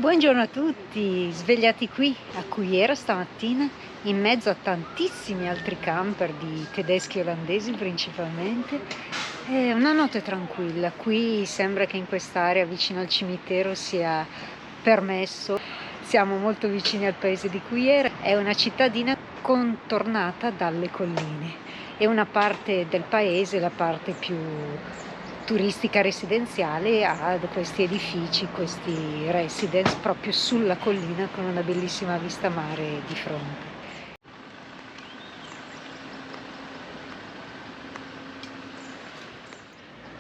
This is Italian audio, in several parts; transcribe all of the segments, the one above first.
Buongiorno a tutti, svegliati qui a Cuiera stamattina in mezzo a tantissimi altri camper di tedeschi e olandesi principalmente. È una notte tranquilla, qui sembra che in quest'area vicino al cimitero sia permesso. Siamo molto vicini al paese di Cuiera, è una cittadina contornata dalle colline e una parte del paese, la parte più turistica residenziale, ha questi edifici, questi residence proprio sulla collina con una bellissima vista mare di fronte.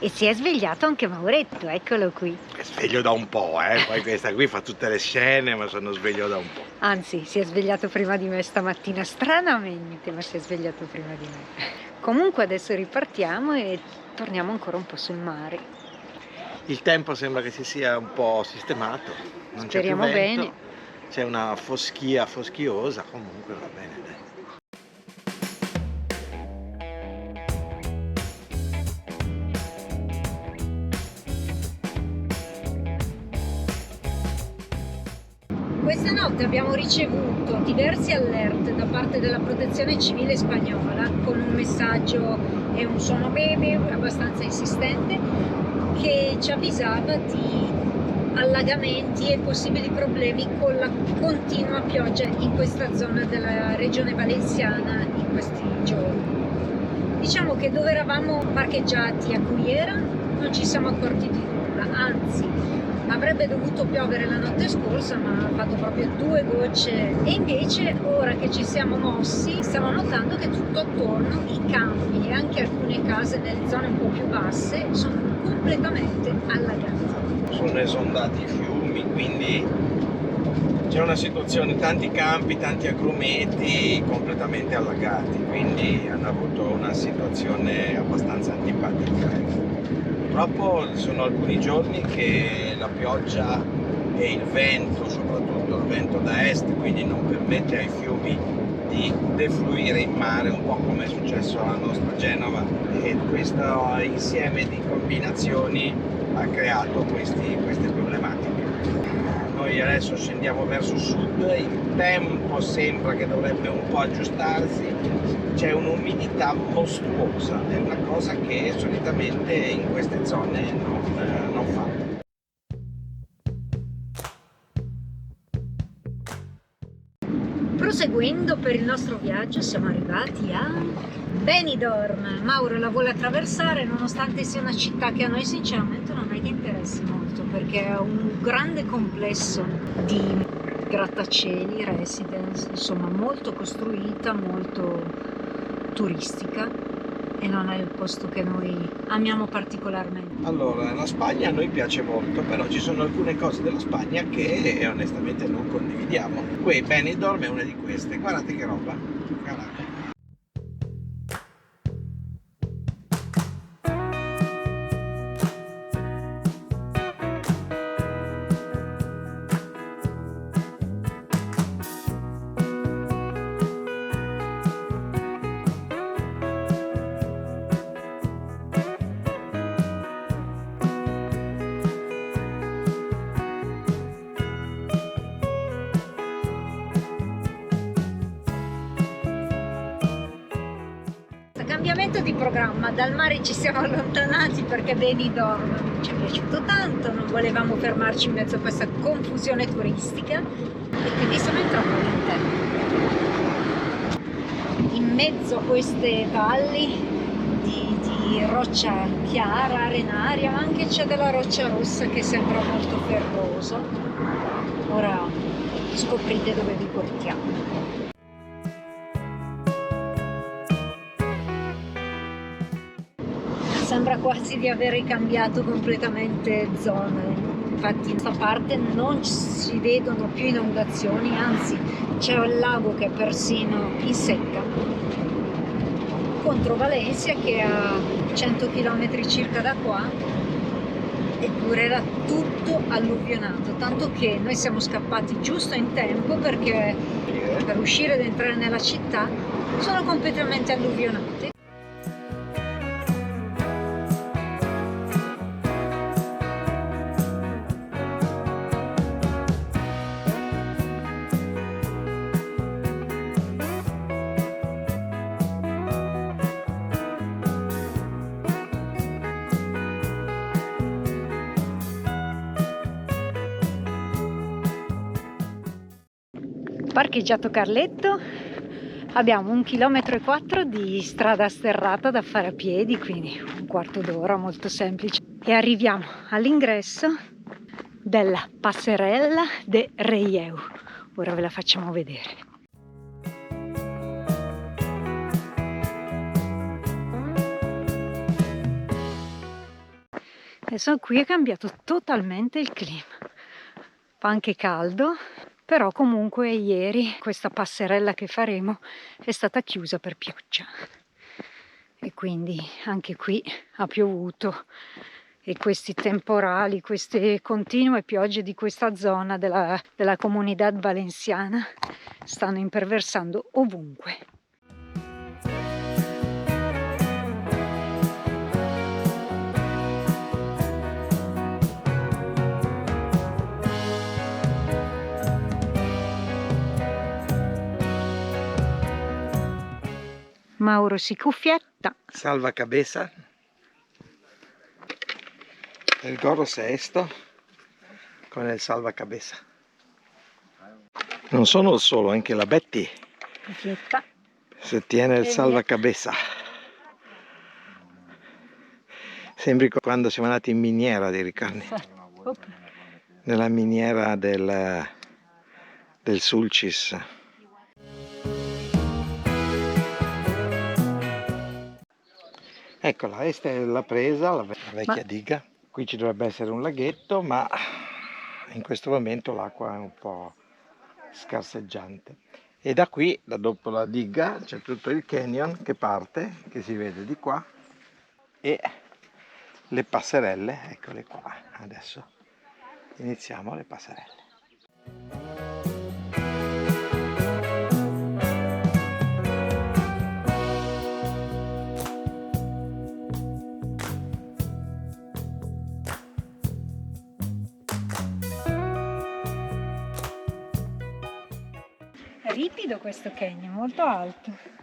E si è svegliato anche Mauretto, eccolo qui. È sveglio da un po', poi questa qui fa tutte le scene, ma sono sveglio da un po'. Anzi, si è svegliato prima di me stamattina, stranamente, ma si è svegliato prima di me. Comunque adesso ripartiamo e torniamo ancora un po' sul mare. Il tempo sembra che si sia un po' sistemato, non Speriamo c'è più vento, bene. c'è una foschia foschiosa, comunque va bene, dai. Questa notte abbiamo ricevuto diversi alert da parte della Protezione Civile spagnola con un messaggio e un suono bebe abbastanza insistente che ci avvisava di allagamenti e possibili problemi con la continua pioggia in questa zona della regione valenziana in questi giorni. Diciamo che dove eravamo parcheggiati a Cuiera non ci siamo accorti di nulla, anzi avrebbe dovuto piovere la notte scorsa, ma ha fatto proprio 2 gocce. E invece, ora che ci siamo mossi, stiamo notando che tutto attorno, i campi e anche alcune case nelle zone un po' più basse, sono completamente allagate. Sono esondati i fiumi, quindi c'è una situazione, tanti campi, tanti agrumeti completamente allagati, quindi hanno avuto una situazione abbastanza antipatica. Purtroppo sono alcuni giorni che la pioggia e il vento, soprattutto il vento da est, quindi non permette ai fiumi di defluire in mare, un po' come è successo alla nostra Genova, e questo insieme di combinazioni ha creato queste problematiche. Noi adesso scendiamo verso sud, il tempo sembra che dovrebbe un po' aggiustarsi, c'è un'umidità mostruosa, è una cosa che solitamente in queste zone non fa. Proseguendo per il nostro viaggio siamo arrivati a Benidorm. Mauro la vuole attraversare nonostante sia una città che a noi sinceramente non è che interessi molto, perché è un grande complesso di grattacieli, residence, insomma molto costruita, molto turistica, e non è il posto che noi amiamo particolarmente. Allora, la Spagna a noi piace molto, però ci sono alcune cose della Spagna che onestamente non condividiamo. Qui Benidorm è una di queste, guardate che roba, guardate. Cambiamento di programma, dal mare ci siamo allontanati perché Benidorm non ci è piaciuto tanto, non volevamo fermarci in mezzo a questa confusione turistica e quindi siamo entrati all'interno. In mezzo a queste valli di roccia chiara, arenaria, ma anche c'è della roccia rossa che sembra molto ferrosa. Ora scoprite dove vi portiamo. Sembra quasi di aver ricambiato completamente zona, infatti in questa parte non si vedono più inondazioni, anzi c'è un lago che è persino in secca, contro Valencia che è a 100 km circa da qua, eppure era tutto alluvionato, tanto che noi siamo scappati giusto in tempo perché per uscire ed entrare nella città sono completamente alluvionate. Parcheggiato Carletto, abbiamo 1,4 km di strada sterrata da fare a piedi, quindi un quarto d'ora, molto semplice. E arriviamo all'ingresso della Passerella de Reieu. Ora ve la facciamo vedere. Adesso qui è cambiato totalmente il clima, fa anche caldo, però comunque ieri questa passerella che faremo è stata chiusa per pioggia e quindi anche qui ha piovuto e questi temporali, queste continue piogge di questa zona della Comunidad Valenciana stanno imperversando ovunque. Mauro si cuffietta. Salva cabeza. El gorro es esto con el salvacabeza. Non sono il solo, anche la Betty Cuffietta. se tiene il salvacabeza. Sembri quando siamo andati in miniera, ti ricordi? Nella miniera del Sulcis. Eccola, questa è la presa, la vecchia diga. Qui ci dovrebbe essere un laghetto, ma in questo momento l'acqua è un po' scarseggiante. E da qui, da dopo la diga, c'è tutto il canyon che parte, che si vede di qua, e le passerelle, eccole qua. Adesso iniziamo le passerelle. È ripido questo canyon, molto alto.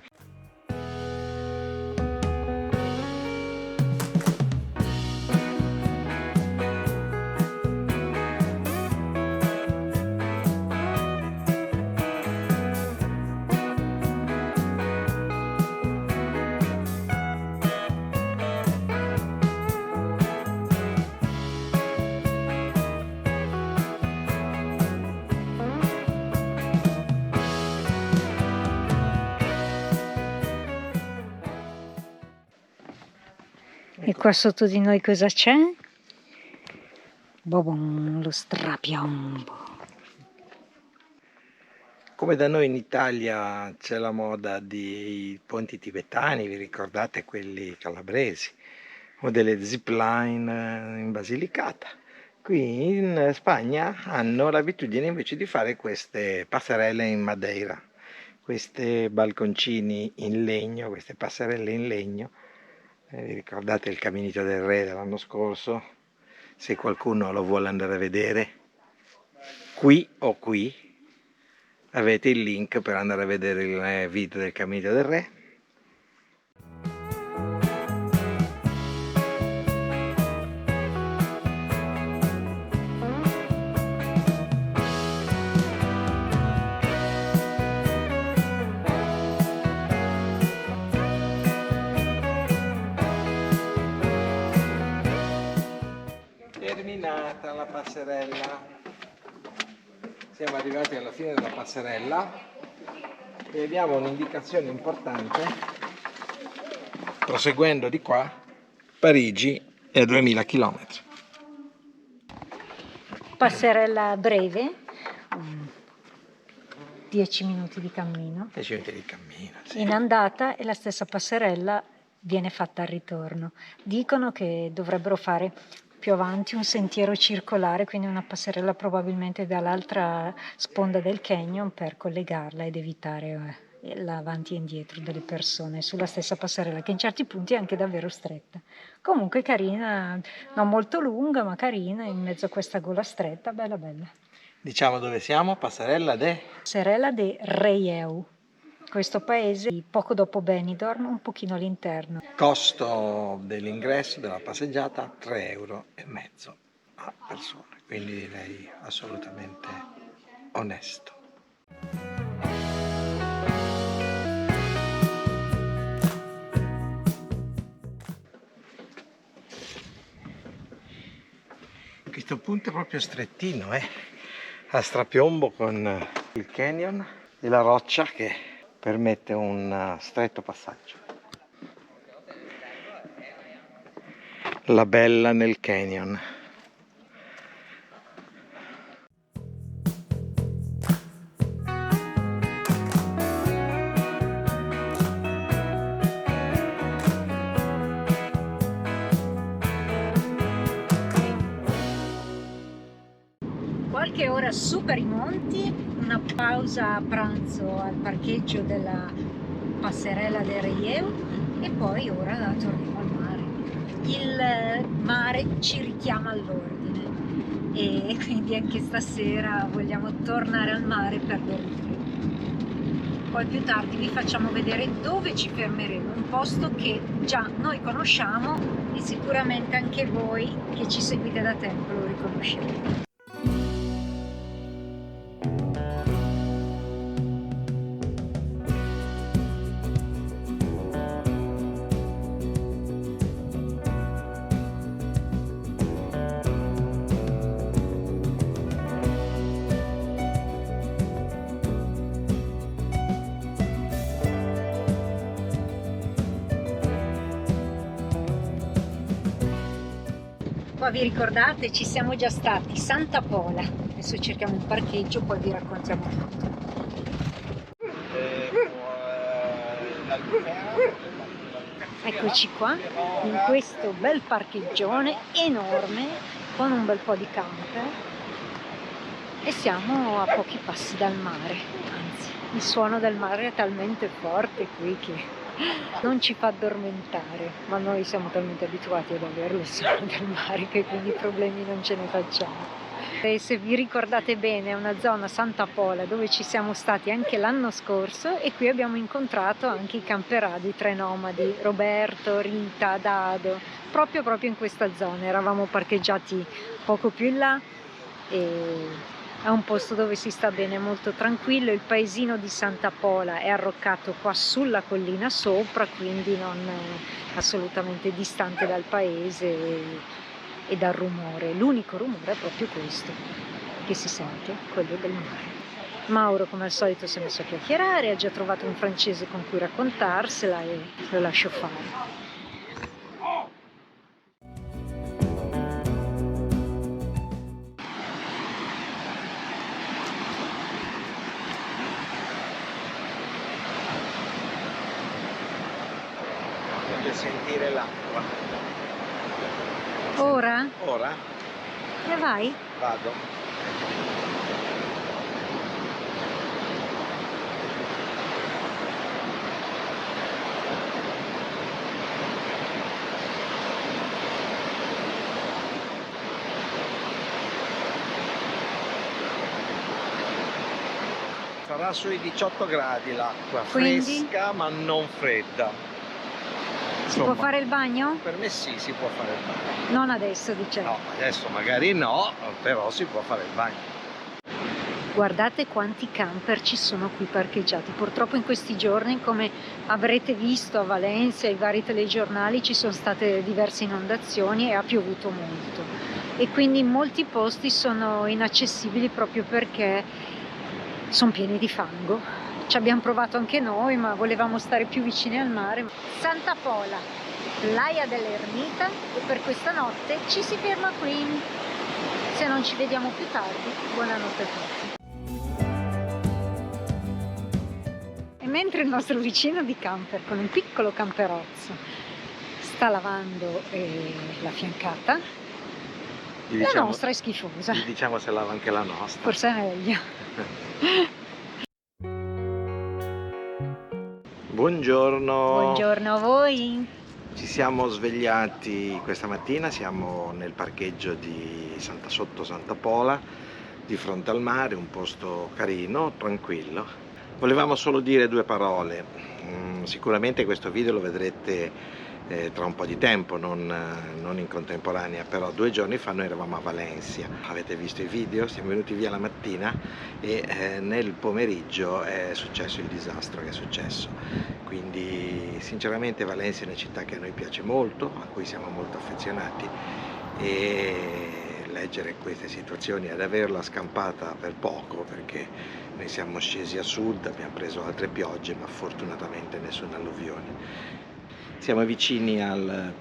E qua sotto di noi cosa c'è? Bobon, lo strapiombo. Come da noi in Italia c'è la moda dei ponti tibetani, vi ricordate quelli calabresi, o delle zipline in Basilicata. Qui in Spagna hanno l'abitudine invece di fare queste passerelle in Madeira, questi balconcini in legno, queste passerelle in legno. Vi ricordate il Caminito del Re dell'anno scorso? Se qualcuno lo vuole andare a vedere, qui o qui avete il link per andare a vedere il video del Caminito del Re. Terminata la passerella, siamo arrivati alla fine della passerella e abbiamo un'indicazione importante. Proseguendo di qua, Parigi è a 2000 km. Passerella breve, 10 minuti di cammino. 10 minuti di cammino, sì. In andata e la stessa passerella viene fatta al ritorno. Dicono che dovrebbero fare più avanti un sentiero circolare, quindi una passerella probabilmente dall'altra sponda del canyon per collegarla ed evitare l'avanti e indietro delle persone sulla stessa passerella, che in certi punti è anche davvero stretta. Comunque carina, non molto lunga ma carina, in mezzo a questa gola stretta, bella bella. Diciamo dove siamo? Passerella de Reieu. Questo paese poco dopo Benidorm, un pochino all'interno. Costo dell'ingresso della passeggiata 3,5 euro a persona, quindi direi assolutamente onesto. sto punto è proprio strettino, a strapiombo con il canyon e la roccia che permette un stretto passaggio. La bella nel canyon. Qualche ora su per i monti, una pausa a pranzo al parcheggio della passerella del Rieu e poi ora torniamo al mare. Il mare ci richiama all'ordine e quindi anche stasera vogliamo tornare al mare per dormire. Poi più tardi vi facciamo vedere dove ci fermeremo, un posto che già noi conosciamo e sicuramente anche voi che ci seguite da tempo lo riconoscerete. Qua vi ricordate? Ci siamo già stati, Santa Pola. Adesso cerchiamo un parcheggio, poi vi raccontiamo tutto. Eccoci qua, in questo bel parcheggione enorme, con un bel po' di camper. E siamo a pochi passi dal mare, anzi, il suono del mare è talmente forte qui che non ci fa addormentare, ma noi siamo talmente abituati ad avere il suono del mare che quindi problemi non ce ne facciamo. E se vi ricordate bene è una zona Santa Pola dove ci siamo stati anche l'anno scorso e qui abbiamo incontrato anche i camperadi, 3 nomadi, Roberto, Rita, Dado, proprio in questa zona. Eravamo parcheggiati poco più in là e è un posto dove si sta bene, molto tranquillo. Il paesino di Santa Pola è arroccato qua sulla collina sopra, quindi non è assolutamente distante dal paese e dal rumore. L'unico rumore è proprio questo che si sente, quello del mare. Mauro come al solito si è messo a chiacchierare, ha già trovato un francese con cui raccontarsela e lo lascio fare. Sentire l'acqua. Ora? Ora? E vai? Vado. Sarà sui 18 gradi l'acqua, Quindi? fresca ma non fredda. Si può fare il bagno? Per me sì, si può fare il bagno. Non adesso, diciamo. No, adesso magari no, però si può fare il bagno. Guardate quanti camper ci sono qui parcheggiati. Purtroppo in questi giorni, come avrete visto a Valencia, ai vari telegiornali, ci sono state diverse inondazioni e ha piovuto molto. E quindi molti posti sono inaccessibili proprio perché sono pieni di fango. Ci abbiamo provato anche noi, ma volevamo stare più vicini al mare. Santa Pola, Playa dell'Ermita, e per questa notte ci si ferma qui. Se non ci vediamo più tardi, buonanotte a tutti. E mentre il nostro vicino di camper, con un piccolo camperozzo, sta lavando la fiancata, la nostra è schifosa. Diciamo se lava anche la nostra. Forse è meglio. Buongiorno. Buongiorno a voi. Ci siamo svegliati questa mattina, siamo nel parcheggio di sotto Santa Pola, di fronte al mare, un posto carino, tranquillo. Volevamo solo dire 2 parole. Sicuramente questo video lo vedrete tra un po' di tempo, non in contemporanea, però 2 giorni fa noi eravamo a Valencia. Avete visto i video? Siamo venuti via la mattina e nel pomeriggio è successo il disastro che è successo. Quindi sinceramente Valencia è una città che a noi piace molto, a cui siamo molto affezionati, e leggere queste situazioni, ad averla scampata per poco, perché noi siamo scesi a sud, abbiamo preso altre piogge, ma fortunatamente nessuna alluvione. Siamo vicini al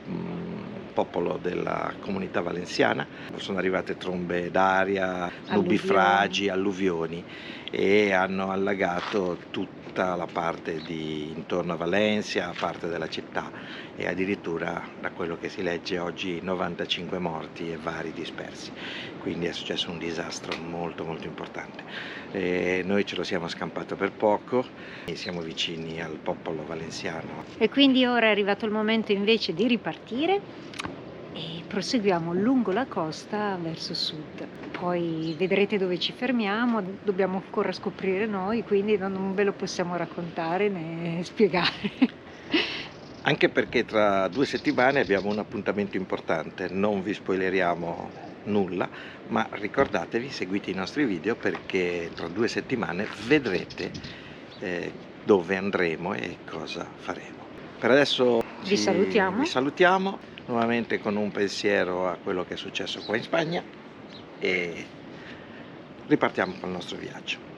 popolo della comunità valenziana, sono arrivate trombe d'aria, nubifragi, alluvioni, e hanno allagato tutta la parte intorno a Valencia, parte della città, e addirittura, da quello che si legge oggi, 95 morti e vari dispersi. Quindi è successo un disastro molto molto importante. Noi ce lo siamo scampato per poco e siamo vicini al popolo valenziano. E quindi ora è arrivato il momento invece di ripartire e proseguiamo lungo la costa verso sud. Poi vedrete dove ci fermiamo, dobbiamo ancora scoprire noi, quindi non ve lo possiamo raccontare né spiegare. Anche perché tra 2 settimane abbiamo un appuntamento importante, non vi spoileriamo nulla, ma ricordatevi, seguite i nostri video, perché tra 2 settimane vedrete dove andremo e cosa faremo. Per adesso vi salutiamo nuovamente con un pensiero a quello che è successo qua in Spagna e ripartiamo col nostro viaggio.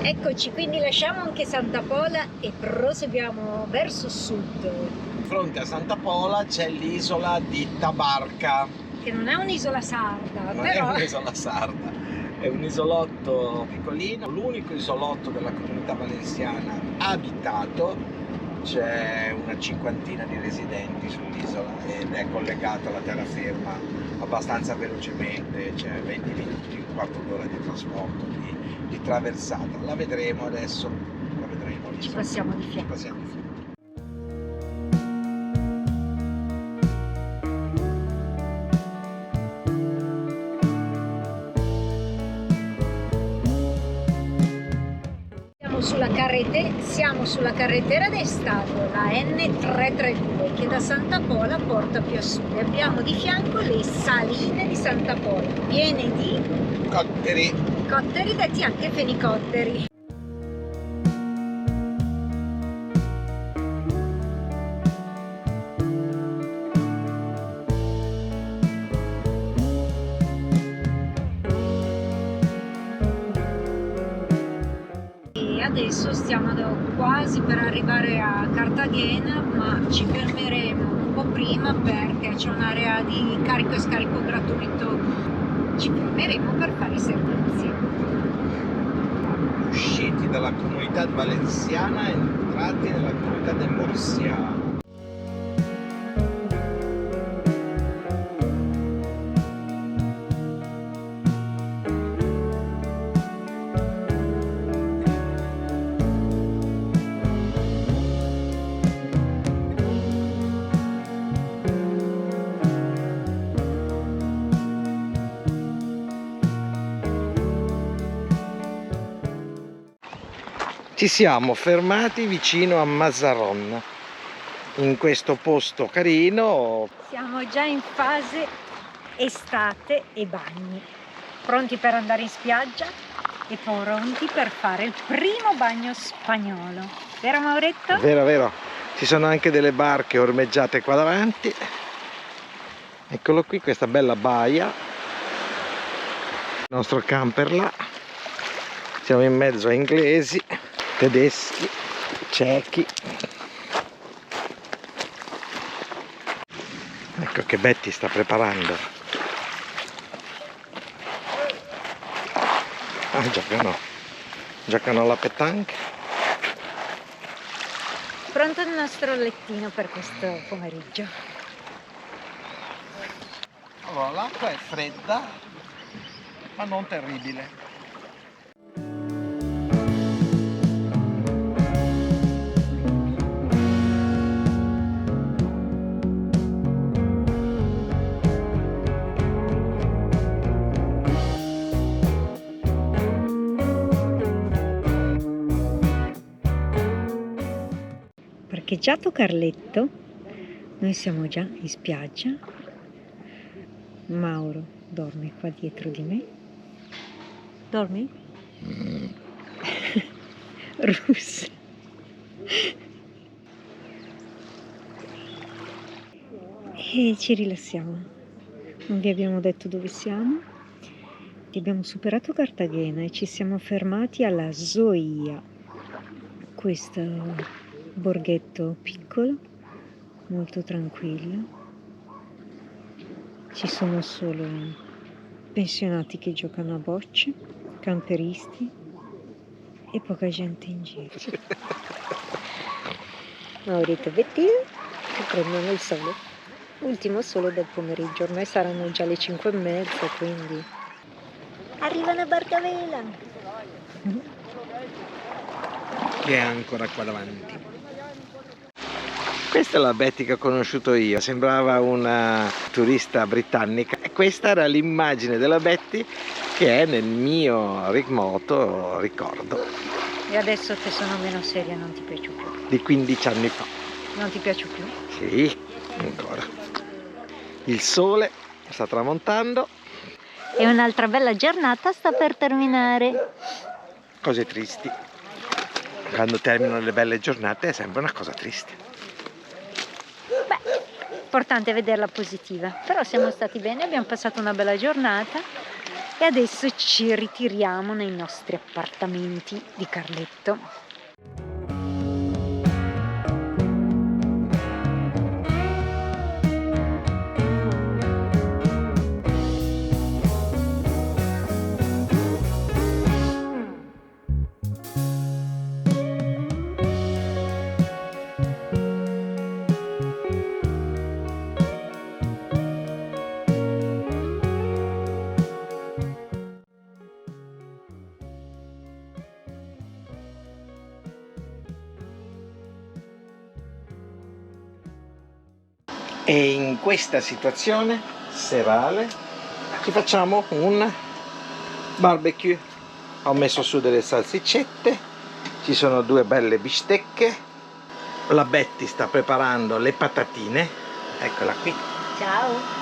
Eccoci, quindi lasciamo anche Santa Pola e proseguiamo verso sud. Di fronte a Santa Pola c'è l'isola di Tabarca. Che non è un'isola sarda, Non però... è un'isola sarda, è un isolotto piccolino, l'unico isolotto della comunità valenziana abitato. C'è una cinquantina di residenti sull'isola ed è collegato alla terraferma abbastanza velocemente, c'è 20 minuti, un quarto d'ora di trasporto, di traversata. La vedremo adesso, Ci passiamo di fianco. Siamo sulla carretera d'Estato, la N332, che da Santa Pola porta più a sud. Abbiamo di fianco le saline di Santa Pola, piene di cotteri, detti anche fenicotteri. Adesso stiamo quasi per arrivare a Cartagena, ma ci fermeremo un po' prima perché c'è un'area di carico e scarico gratuito. Ci fermeremo per fare i servizi. Usciti dalla comunità valenziana, entrati nella comunità del Murcia. Ci siamo fermati vicino a Mazarrón, in questo posto carino. Siamo già in fase estate e bagni, pronti per andare in spiaggia e pronti per fare il primo bagno spagnolo. Vero Mauretto? Vero, vero. Ci sono anche delle barche ormeggiate qua davanti. Eccolo qui, questa bella baia. Il nostro camper là. Siamo in mezzo a inglesi, tedeschi, cechi. Ecco che Betty sta preparando. Giocano alla pétanque. Pronto il nostro lettino per questo pomeriggio. Allora, l'acqua è fredda, ma non terribile. parcheggiato Carletto, noi siamo già in spiaggia. Mauro dorme qua dietro di me. Dormi? Russa. E ci rilassiamo. Non vi abbiamo detto dove siamo. Abbiamo superato Cartagena e ci siamo fermati alla Zoia, questo borghetto piccolo, molto tranquillo. Ci sono solo pensionati che giocano a bocce, camperisti e poca gente in giro. Maurito e Bettina che prendono il sole, ultimo sole del pomeriggio, ormai saranno già le 5:30, quindi arriva una barca a vela che è ancora qua davanti. Questa è la Betty che ho conosciuto io, sembrava una turista britannica e questa era l'immagine della Betty che è nel mio remoto ricordo. e adesso che sono meno seria non ti piace più. Di 15 anni fa. Non ti piace più? Sì, ancora. Il sole sta tramontando. E un'altra bella giornata sta per terminare. Cose tristi. Quando terminano le belle giornate è sempre una cosa triste. Beh, importante vederla positiva. Però siamo stati bene, abbiamo passato una bella giornata e adesso ci ritiriamo nei nostri appartamenti di Carletto. E in questa situazione serale ci facciamo un barbecue. Ho messo su delle salsicette, ci sono 2 belle bistecche, la Betty sta preparando le patatine, eccola qui. Ciao!